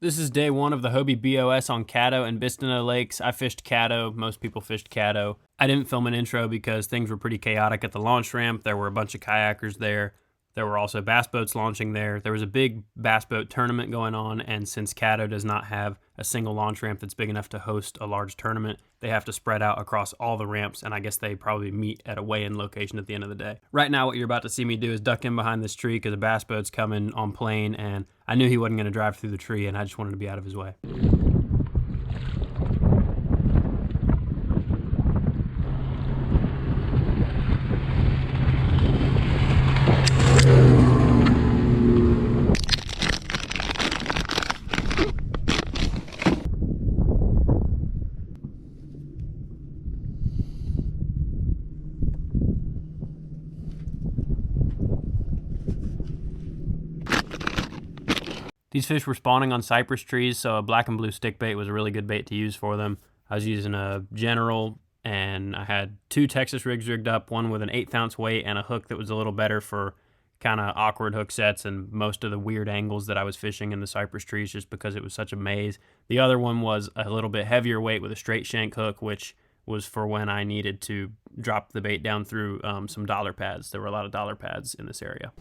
This is day one of the Hobie BOS on Caddo and Bistineau Lakes. I fished Caddo. Most people fished Caddo. I didn't film an intro because things were pretty chaotic at the launch ramp. There were a bunch of kayakers there. There were also bass boats launching there. There was a big bass boat tournament going on, and since Caddo does not have a single launch ramp that's big enough to host a large tournament, they have to spread out across all the ramps, and I guess they probably meet at a weigh-in location at the end of the day. Right now, what you're about to see me do is duck in behind this tree because a bass boat's coming on plane, and I knew he wasn't going to drive through the tree, and I just wanted to be out of his way. These fish were spawning on cypress trees, so a black and blue stick bait was a really good bait to use for them. I was using a General, and I had two Texas rigs rigged up, one with an 1/8 ounce weight and a hook that was a little better for kind of awkward hook sets and most of the weird angles that I was fishing in the cypress trees just because it was such a maze. The other one was a little bit heavier weight with a straight shank hook, which was for when I needed to drop the bait down through some dollar pads. There were a lot of dollar pads in this area.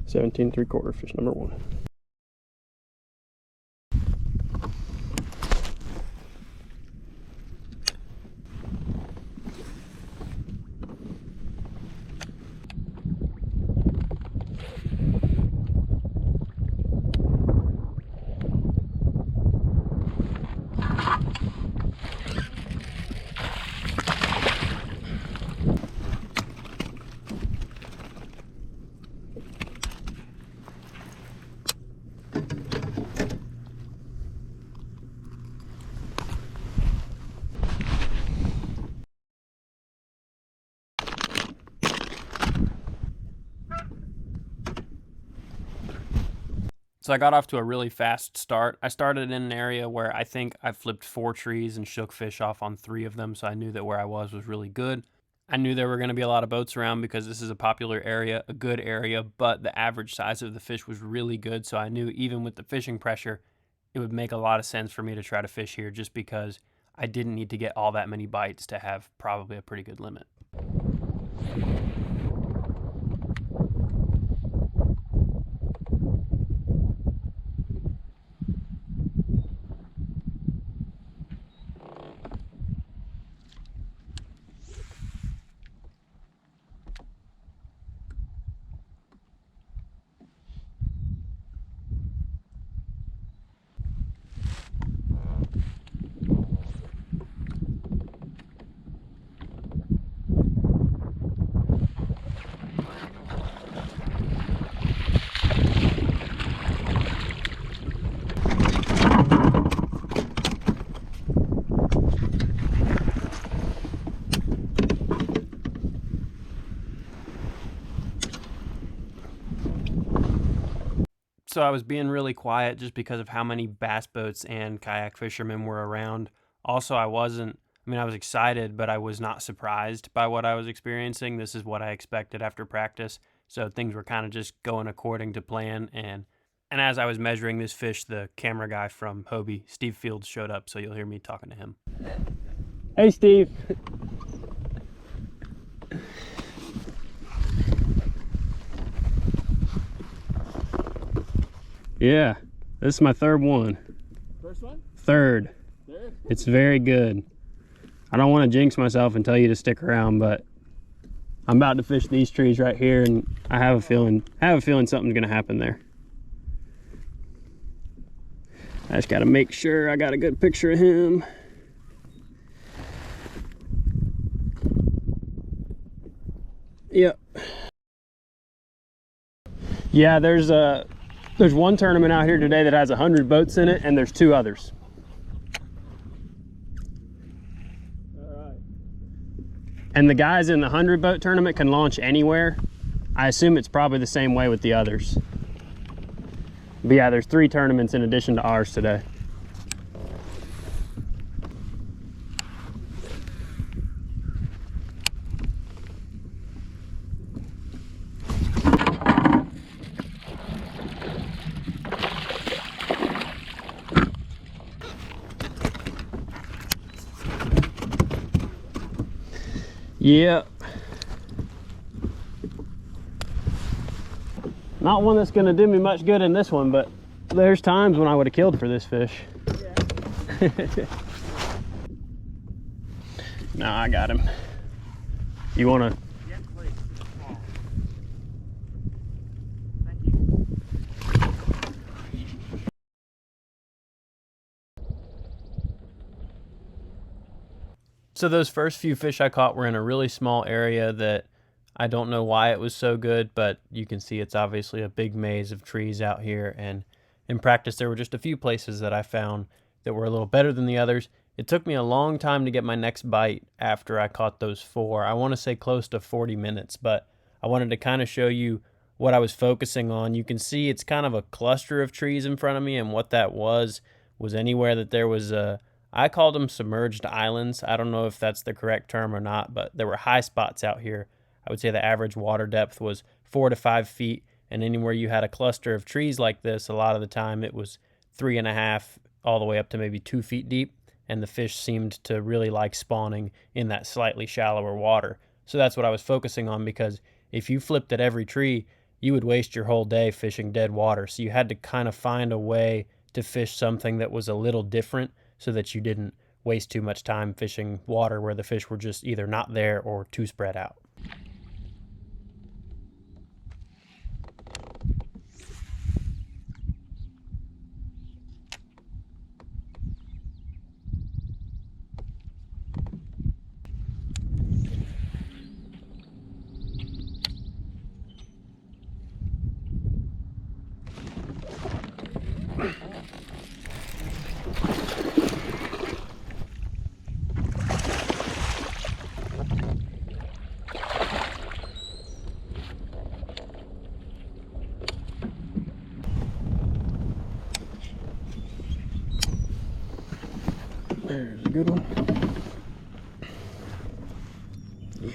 $17 3/4 fish number one. So I got off to a really fast start. I started in an area where I think I flipped 4 trees and shook fish off on 3 of them, so I knew that where I was really good. I knew there were going to be a lot of boats around because this is a popular area, a good area, but the average size of the fish was really good, so I knew even with the fishing pressure, it would make a lot of sense for me to try to fish here just because I didn't need to get all that many bites to have probably a pretty good limit. So I was being really quiet just because of how many bass boats and kayak fishermen were around. Also, I was excited, but I was not surprised by what I was experiencing. This is what I expected after practice. So things were kind of just going according to plan. And as I was measuring this fish, the camera guy from Hobie, Steve Fields, showed up. So you'll hear me talking to him. Hey, Steve. Yeah, this is my third one. First one? Third. Third? It's very good. I don't want to jinx myself and tell you to stick around, but I'm about to fish these trees right here, and I have a feeling something's gonna happen there. I just gotta make sure I got a good picture of him. Yep. Yeah, there's one tournament out here today that has 100 boats in it, and there's 2 others. All right. And the guys in the 100 boat tournament can launch anywhere. I assume it's probably the same way with the others. But yeah, there's 3 tournaments in addition to ours today. Yep. Not one that's gonna do me much good in this one, but there's times when I would have killed for this fish. Yeah. No, I got him. You wanna? Yes, please. Thank you. So those first few fish I caught were in a really small area that I don't know why it was so good, but you can see it's obviously a big maze of trees out here. And in practice, there were just a few places that I found that were a little better than the others. It took me a long time to get my next bite after I caught those 4. I want to say close to 40 minutes, but I wanted to kind of show you what I was focusing on. You can see it's kind of a cluster of trees in front of me, and what that was anywhere that there was I called them submerged islands. I don't know if that's the correct term or not, but there were high spots out here. I would say the average water depth was 4 to 5 feet, and anywhere you had a cluster of trees like this, a lot of the time it was 3.5 all the way up to maybe 2 feet deep, and the fish seemed to really like spawning in that slightly shallower water. So that's what I was focusing on, because if you flipped at every tree, you would waste your whole day fishing dead water. So you had to kind of find a way to fish something that was a little different so that you didn't waste too much time fishing water where the fish were just either not there or too spread out. There's a good one. Yeah.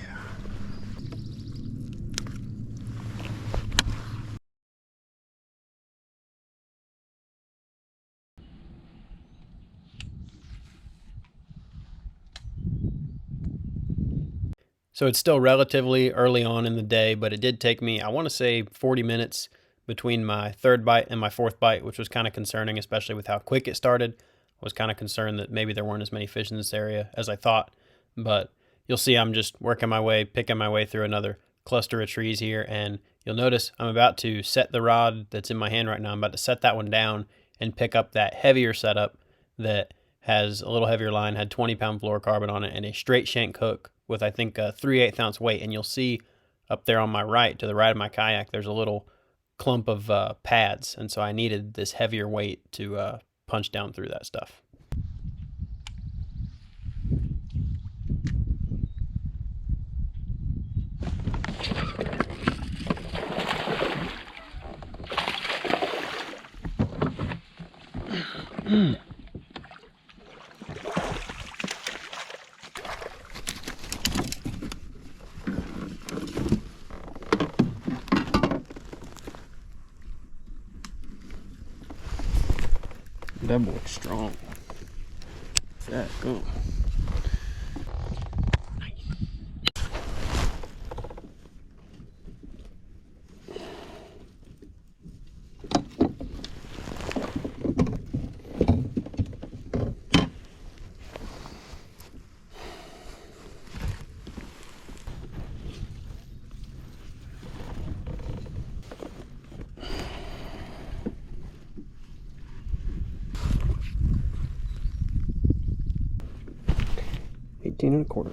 So it's still relatively early on in the day, but it did take me, I want to say 40 minutes between my 3rd bite and my 4th bite, which was kind of concerning, especially with how quick it started. I was kind of concerned that maybe there weren't as many fish in this area as I thought, but you'll see I'm just working my way, picking my way through another cluster of trees here, and you'll notice I'm about to set the rod that's in my hand right now. I'm about to set that one down and pick up that heavier setup that has a little heavier line, had 20-pound fluorocarbon on it, and a straight shank hook with, I think, a 3/8 ounce weight. And you'll see up there on my right, to the right of my kayak, there's a little clump of pads, and so I needed this heavier weight to punch down through that stuff. That boy's strong. That go. 18 and a quarter.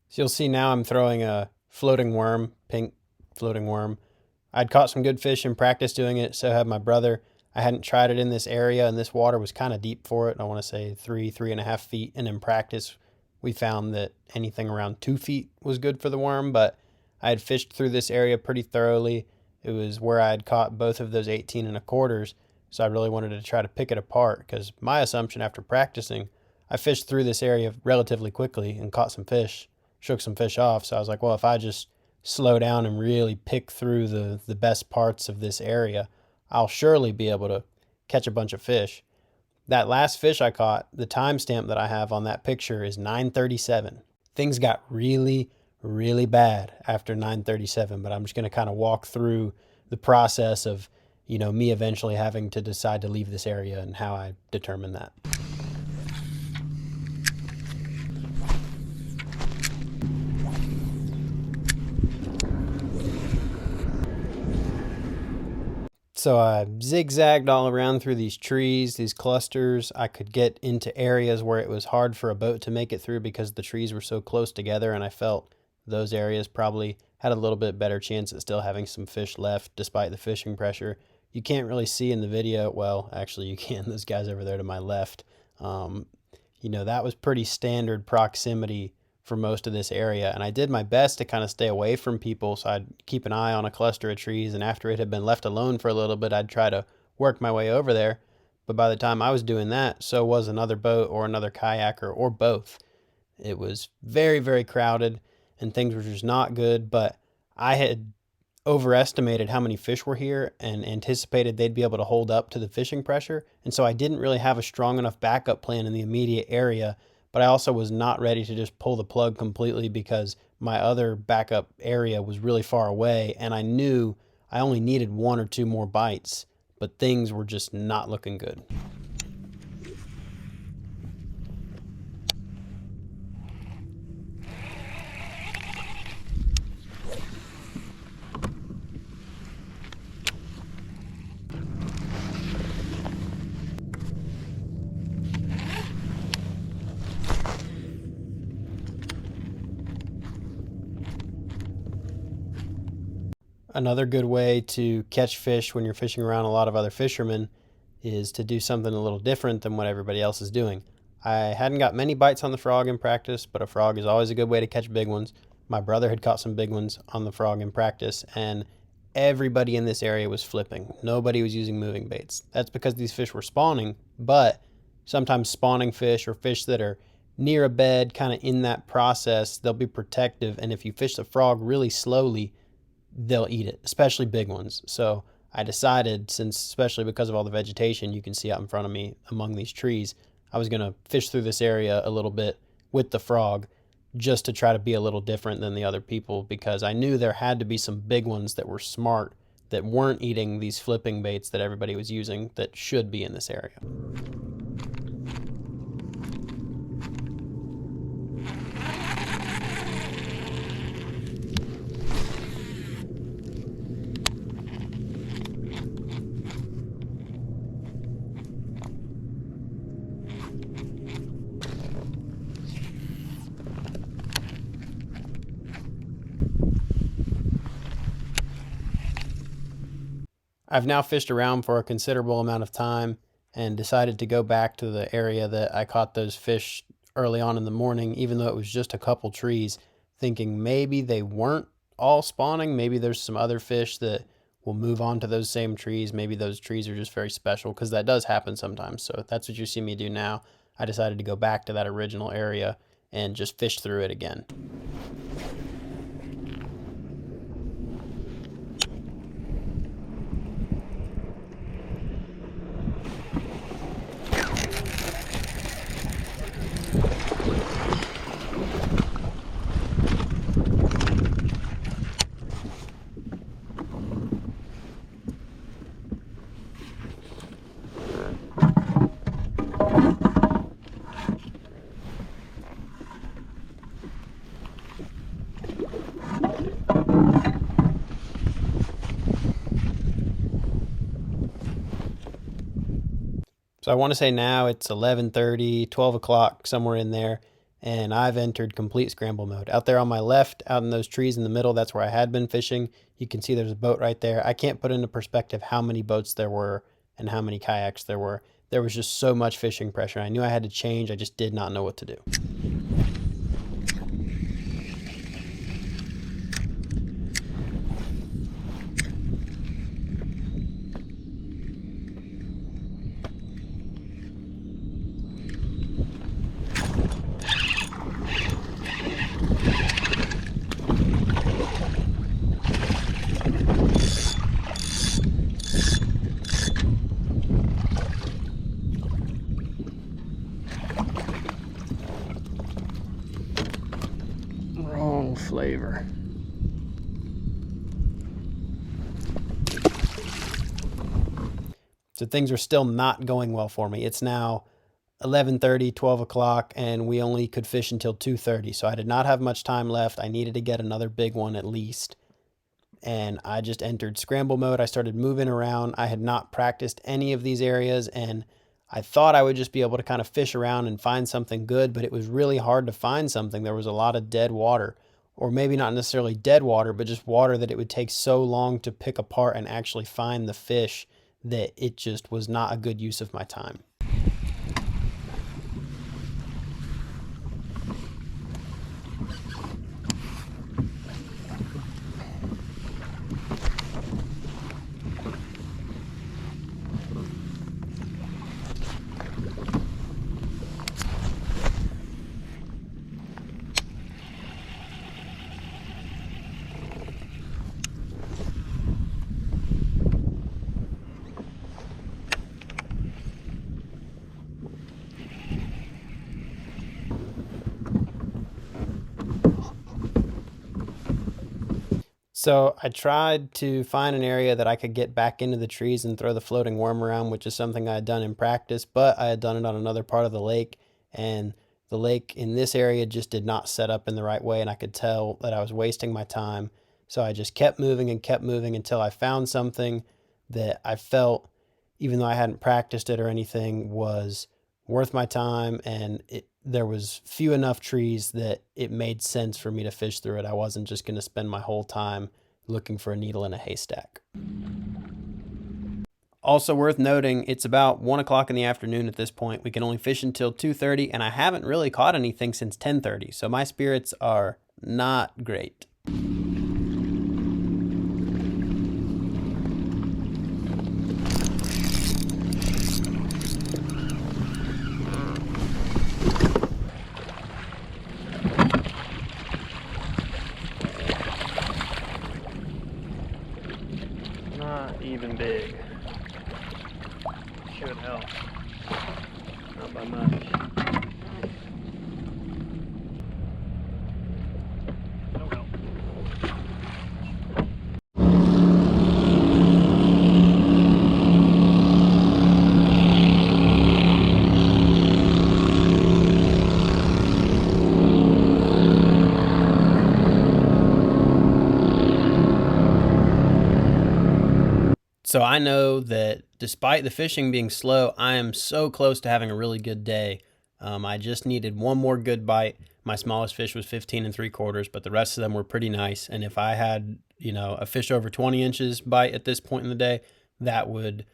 So you'll see now I'm throwing a floating worm, pink floating worm. I'd caught some good fish in practice doing it, so had my brother. I hadn't tried it in this area, and this water was kind of deep for it. I want to say 3.5 feet. And in practice, we found that anything around 2 feet was good for the worm, but I had fished through this area pretty thoroughly. It was where I had caught both of those 18 and a quarters, so I really wanted to try to pick it apart because my assumption after practicing, I fished through this area relatively quickly and caught some fish, shook some fish off. So I was like, well, if I just slow down and really pick through the best parts of this area, I'll surely be able to catch a bunch of fish. That last fish I caught, the timestamp that I have on that picture is 9:37. Things got really, really bad after 9:37, but I'm just going to kind of walk through the process of, me eventually having to decide to leave this area and how I determined that. So I zigzagged all around through these trees, these clusters. I could get into areas where it was hard for a boat to make it through because the trees were so close together, and I felt those areas probably had a little bit better chance at still having some fish left despite the fishing pressure. You can't really see in the video. Well, actually you can. Those guys over there to my left. That was pretty standard proximity for most of this area, and I did my best to kind of stay away from people, so I'd keep an eye on a cluster of trees, and after it had been left alone for a little bit, I'd try to work my way over there. But by the time I was doing that, so was another boat or another kayaker or both. It was very, very crowded and things were just not good, but I had overestimated how many fish were here and anticipated they'd be able to hold up to the fishing pressure, and so I didn't really have a strong enough backup plan in the immediate area. But I also was not ready to just pull the plug completely because my other backup area was really far away, and I knew I only needed 1 or 2 more bites, but things were just not looking good. Another good way to catch fish when you're fishing around a lot of other fishermen is to do something a little different than what everybody else is doing. I hadn't got many bites on the frog in practice, but a frog is always a good way to catch big ones. My brother had caught some big ones on the frog in practice, and everybody in this area was flipping. Nobody was using moving baits. That's because these fish were spawning, but sometimes spawning fish or fish that are near a bed, kind of in that process, they'll be protective, and if you fish the frog really slowly, they'll eat it, especially big ones. So I decided, since especially because of all the vegetation you can see out in front of me among these trees, I was going to fish through this area a little bit with the frog just to try to be a little different than the other people, because I knew there had to be some big ones that were smart, that weren't eating these flipping baits that everybody was using, that should be in this area. I've now fished around for a considerable amount of time and decided to go back to the area that I caught those fish early on in the morning, even though it was just a couple trees, thinking maybe they weren't all spawning. Maybe there's some other fish that will move on to those same trees. Maybe those trees are just very special, because that does happen sometimes. So that's what you see me do now. I decided to go back to that original area and just fish through it again. So I want to say now it's 11:30, 12 o'clock, somewhere in there, and I've entered complete scramble mode. Out there on my left, out in those trees in the middle, that's where I had been fishing. You can see there's a boat right there. I can't put into perspective how many boats there were and how many kayaks there were. There was just so much fishing pressure. I knew I had to change. I just did not know what to do. Wrong flavor. So things are still not going well for me. It's now 11:30, 12 o'clock, and we only could fish until 2:30. So I did not have much time left. I needed to get another big one at least. And I just entered scramble mode. I started moving around. I had not practiced any of these areas, and I thought I would just be able to kind of fish around and find something good, but it was really hard to find something. There was a lot of dead water, or maybe not necessarily dead water, but just water that it would take so long to pick apart and actually find the fish that it just was not a good use of my time. So I tried to find an area that I could get back into the trees and throw the floating worm around, which is something I had done in practice, but I had done it on another part of the lake, and the lake in this area just did not set up in the right way, and I could tell that I was wasting my time. So I just kept moving and kept moving until I found something that I felt, even though I hadn't practiced it or anything, was worth my time, and there was few enough trees that it made sense for me to fish through it. I wasn't just going to spend my whole time looking for a needle in a haystack. Also worth noting, it's about 1 o'clock in the afternoon at this point. We can only fish until 2:30, and I haven't really caught anything since 10:30, so my spirits are not great. Not even big. Should help. Not by much. No help. So I know that despite the fishing being slow, I am so close to having a really good day. I just needed one more good bite. My smallest fish was 15 3/4, but the rest of them were pretty nice. And if I had, a fish over 20 inches bite at this point in the day, that would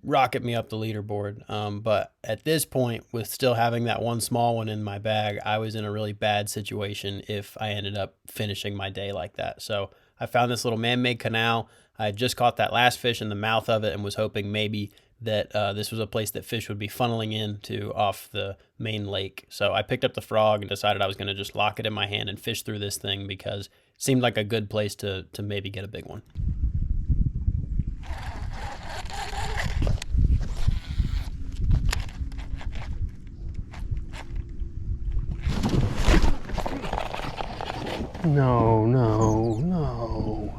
rocket me up the leaderboard. But at this point, with still having that one small one in my bag, I was in a really bad situation if I ended up finishing my day like that. So I found this little man-made canal. I had just caught that last fish in the mouth of it and was hoping maybe that this was a place that fish would be funneling into off the main lake. So I picked up the frog and decided I was going to just lock it in my hand and fish through this thing because it seemed like a good place to maybe get a big one. No, no, no.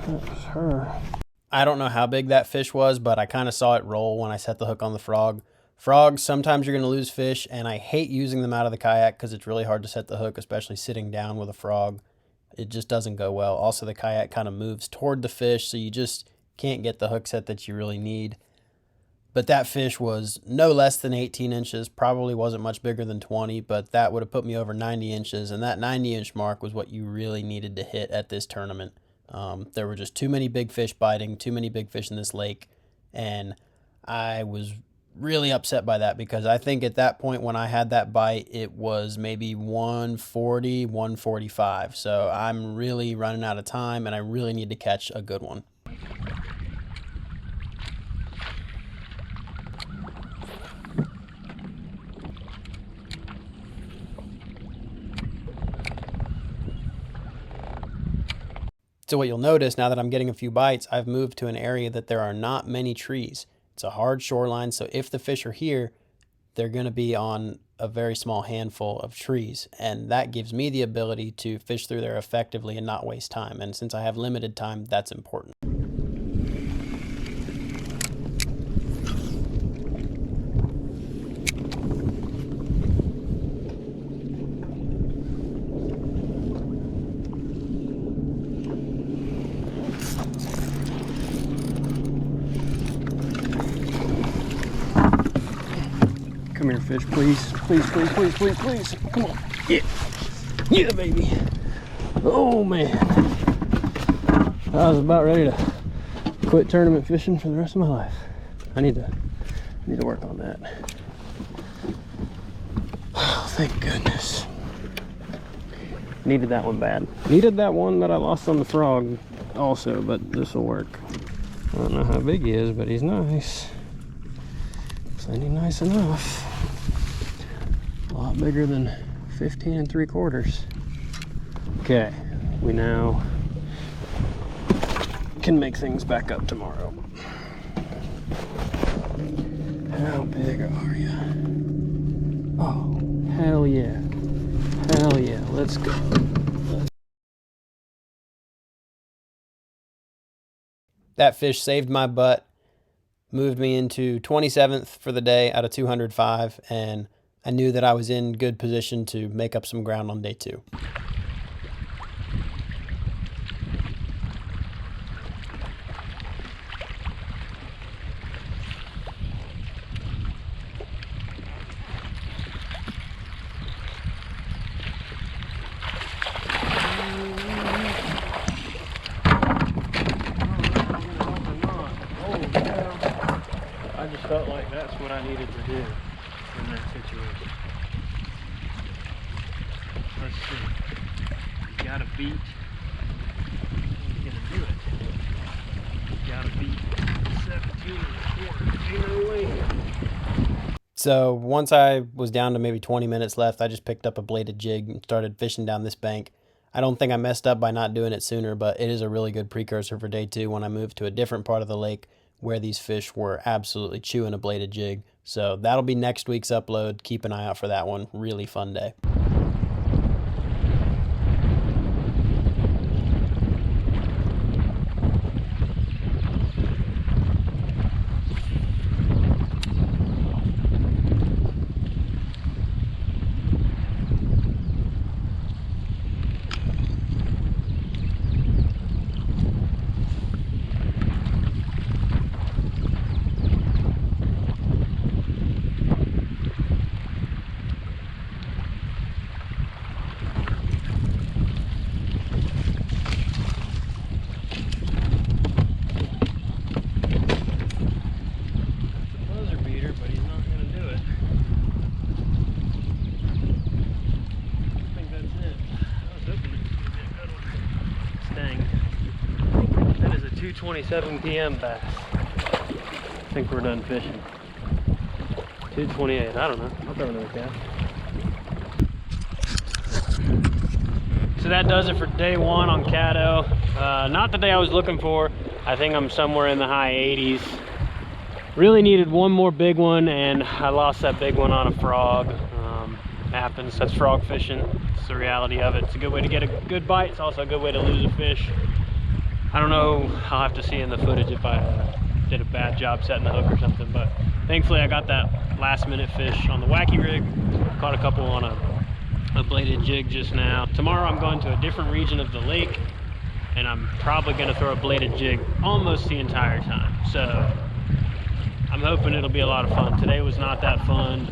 That was her. I don't know how big that fish was, but I kind of saw it roll when I set the hook on the frog Frogs, sometimes you're going to lose fish, and I hate using them out of the kayak because it's really hard to set the hook, especially sitting down with a frog. It just doesn't go well. Also, the kayak kind of moves toward the fish, so you just can't get the hook set that you really need. But that fish was no less than 18 inches, probably wasn't much bigger than 20, but that would have put me over 90 inches, and that 90-inch mark was what you really needed to hit at this tournament. There were just too many big fish biting, too many big fish in this lake, and I was really upset by that because I think at that point when I had that bite, it was maybe 140, 145. So I'm really running out of time, and I really need to catch a good one. So what you'll notice now that I'm getting a few bites, I've moved to an area that there are not many trees. It's a hard shoreline, so if the fish are here, they're going to be on a very small handful of trees, and that gives me the ability to fish through there effectively and not waste time. And since I have limited time, that's important. Come here, fish, please. Please, please, please, please, please. Come on. Yeah. Yeah, baby. Oh, man. I was about ready to quit tournament fishing for the rest of my life. I need to work on that. Oh, thank goodness. Needed that one bad. Needed that one that I lost on the frog also, but this will work. I don't know how big he is, but he's nice. Plenty nice enough. A lot bigger than 15 3/4. Okay, we now can make things back up tomorrow. How big are you? Oh, hell yeah. Hell yeah, let's go. That fish saved my butt, moved me into 27th for the day out of 205, and I knew that I was in good position to make up some ground on day 2. I just felt like that's what I needed to do in that situation. Let's see. You gotta beat. You're gonna do it. You gotta beat 17 1/4. Ain't no way. So once I was down to maybe 20 minutes left, I just picked up a bladed jig and started fishing down this bank. I don't think I messed up by not doing it sooner, but it is a really good precursor for day 2 when I moved to a different part of the lake where these fish were absolutely chewing a bladed jig. So that'll be next week's upload. Keep an eye out for that one. Really fun day. That is a 2:27 p.m. bass. I think we're done fishing. 2:28, I don't know. I'll throw another cast. So that does it for day 1 on Caddo. Not the day I was looking for. I think I'm somewhere in the high 80s. Really needed one more big one, and I lost that big one on a frog. Happens, that's frog fishing. It's the reality of it. It's a good way to get a good bite. It's also a good way to lose a fish. I don't know, I'll have to see in the footage if I did a bad job setting the hook or something. But thankfully I got that last minute fish on the wacky rig. Caught a couple on a bladed jig just now. Tomorrow I'm going to a different region of the lake, and I'm probably going to throw a bladed jig almost the entire time. So I'm hoping it'll be a lot of fun. Today was not that fun.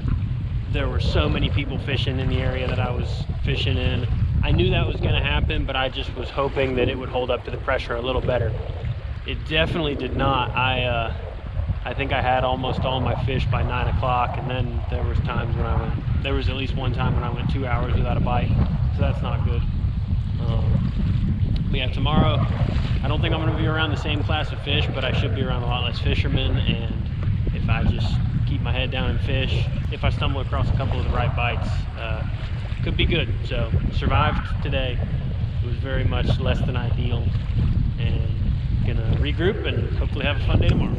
There were so many people fishing in the area that I was fishing in. I knew that was going to happen, but I just was hoping that it would hold up to the pressure a little better. It definitely did not. I think I had almost all my fish by 9 o'clock, and then there was times when there was at least one time when I went 2 hours without a bite, so that's not good. But yeah, tomorrow, I don't think I'm going to be around the same class of fish, but I should be around a lot less fishermen, and if I just keep my head down and fish, if I stumble across a couple of the right bites, could be good. So survived today. It was very much less than ideal, and gonna regroup and hopefully have a fun day tomorrow.